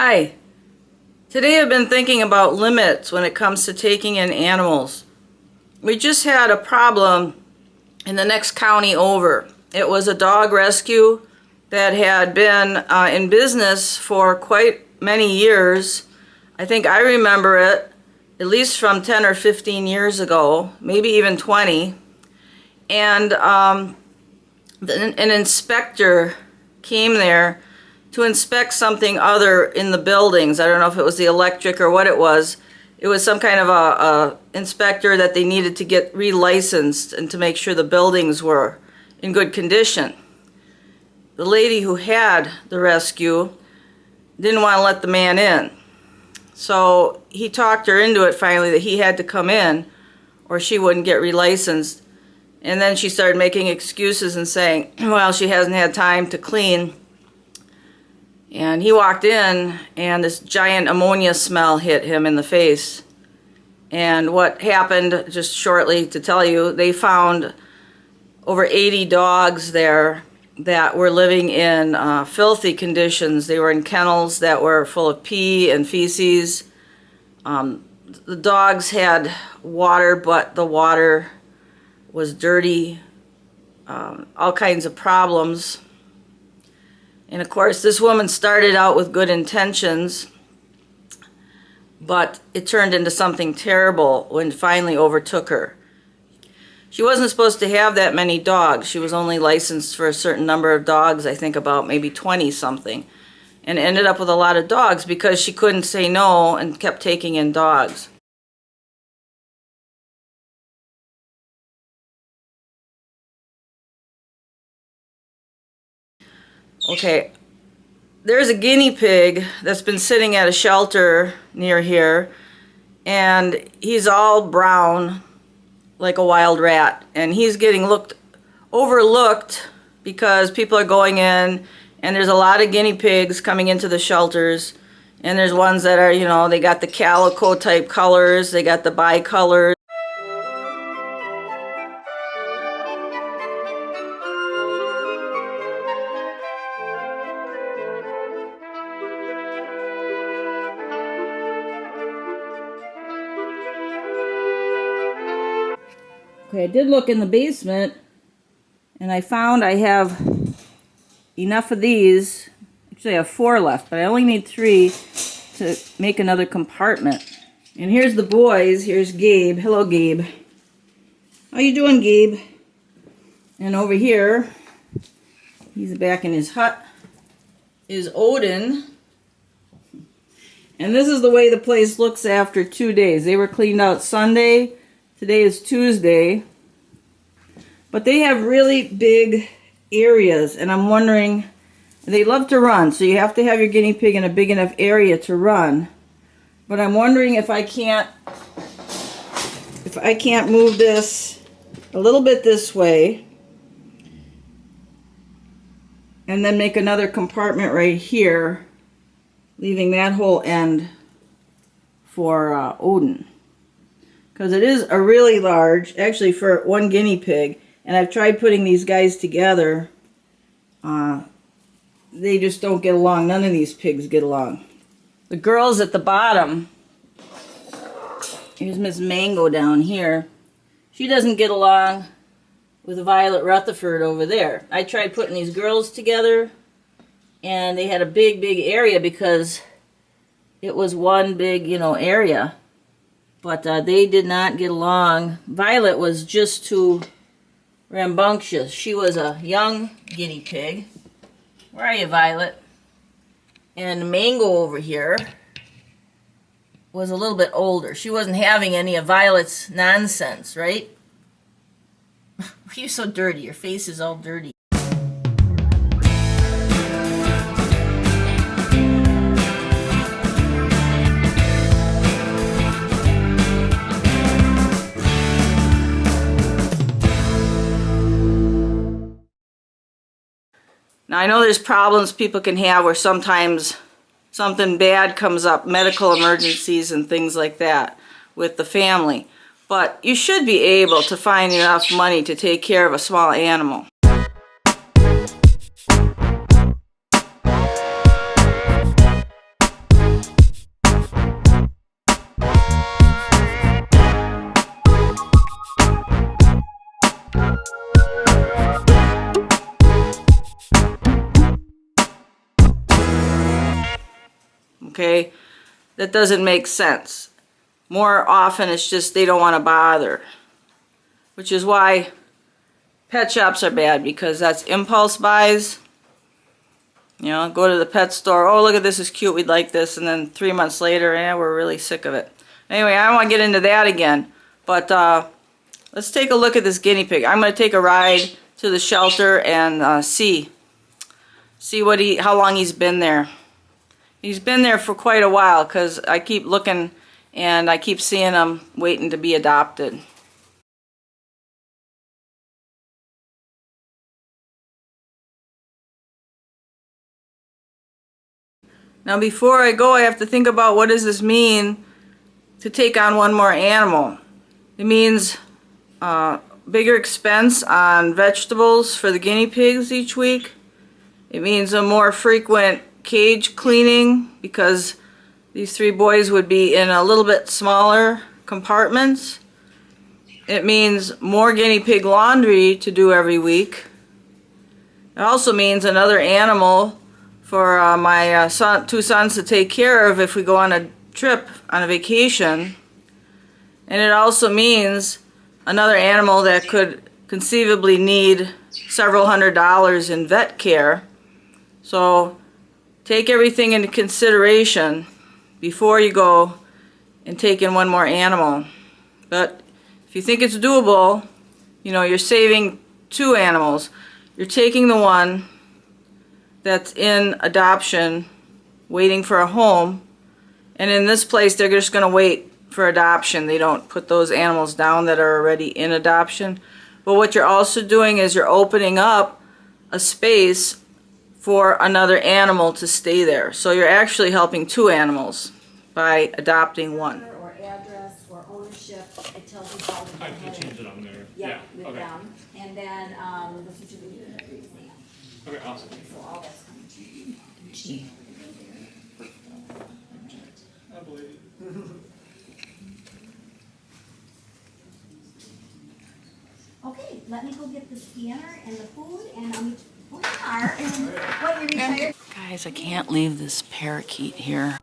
Hi. Today I've been thinking about limits when it comes to taking in animals. We just had a problem in the next county over. It was a dog rescue that had been in business for quite many years. I think I remember it at least from 10 or 15 years ago, maybe even 20. And an inspector came there to inspect something other in the buildings. I don't know if it was the electric or what it was. It was some kind of a inspector that they needed to get relicensed and to make sure the buildings were in good condition. The lady who had the rescue didn't want to let the man in. So he talked her into it finally that he had to come in or she wouldn't get relicensed. And then she started making excuses and saying, well, she hasn't had time to clean. And he walked in and this giant ammonia smell hit him in the face. And what happened, just shortly to tell you, they found over 80 dogs there that were living in filthy conditions. They were in kennels that were full of pee and feces. The dogs had water, but the water was dirty, all kinds of problems. And of course, this woman started out with good intentions, but it turned into something terrible when it finally overtook her. She wasn't supposed to have that many dogs. She was only licensed for a certain number of dogs, I think about maybe 20 something, and ended up with a lot of dogs because she couldn't say no and kept taking in dogs. Okay, there's a guinea pig that's been sitting at a shelter near here, and he's all brown like a wild rat, and he's getting overlooked because people are going in, and there's a lot of guinea pigs coming into the shelters, and there's ones that are, you know, they got the calico type colors, they got the bicolors. Okay, I did look in the basement, and I found I have enough of these. Actually, I have 4 left, but I only need 3 to make another compartment. And here's the boys. Here's Gabe. Hello, Gabe. How you doing, Gabe? And over here, he's back in his hut, is Odin. And this is the way the place looks after 2 days. They were cleaned out Sunday. Today is Tuesday, but they have really big areas, and I'm wondering, they love to run, so you have to have your guinea pig in a big enough area to run. But I'm wondering if I can't move this a little bit this way, and then make another compartment right here, leaving that whole end for Odin. Because it is a really large, actually for one guinea pig, and I've tried putting these guys together. They just don't get along. None of these pigs get along. The girls at the bottom, here's Miss Mango down here. She doesn't get along with Violet Rutherford over there. I tried putting these girls together, and they had a big, big area because it was one big, area. But they did not get along. Violet was just too rambunctious. She was a young guinea pig. Where are you, Violet? And Mango over here was a little bit older. She wasn't having any of Violet's nonsense, right? You're so dirty. Your face is all dirty. Now, I know there's problems people can have where sometimes something bad comes up, medical emergencies and things like that with the family. But you should be able to find enough money to take care of a small animal. okay? That doesn't make sense. More often it's just they don't want to bother, which is why pet shops are bad, because that's impulse buys. You know, go to the pet store, oh look at this, is cute, we'd like this, and then 3 months later, we're really sick of it. Anyway, I don't want to get into that again, but let's take a look at this guinea pig. I'm going to take a ride to the shelter and see how long he's been there. He's been there for quite a while, because I keep looking and I keep seeing him waiting to be adopted. Now before I go, I have to think about what does this mean to take on one more animal. It means bigger expense on vegetables for the guinea pigs each week. It means a more frequent cage cleaning, because these 3 boys would be in a little bit smaller compartments. It means more guinea pig laundry to do every week. It also means another animal for my 2 sons to take care of if we go on a trip, on a vacation. And it also means another animal that could conceivably need several $100s in vet care. So take everything into consideration before you go and take in one more animal. But if you think it's doable, you know, you're saving 2 animals. You're taking the one that's in adoption, waiting for a home, and in this place they're just going to wait for adoption. They don't put those animals down that are already in adoption. But what you're also doing is you're opening up a space for another animal to stay there. So you're actually helping 2 animals by adopting one. Or address or ownership, it tells you how to go I ahead. can change it on there. Yeah, with Okay. them. And then the certificate of exam. Okay, awesome. So all that's coming to you. I believe it. Okay, let me go get the scanner and the food, and I'll meet you. And what, you're retired? Guys, I can't leave this parakeet here.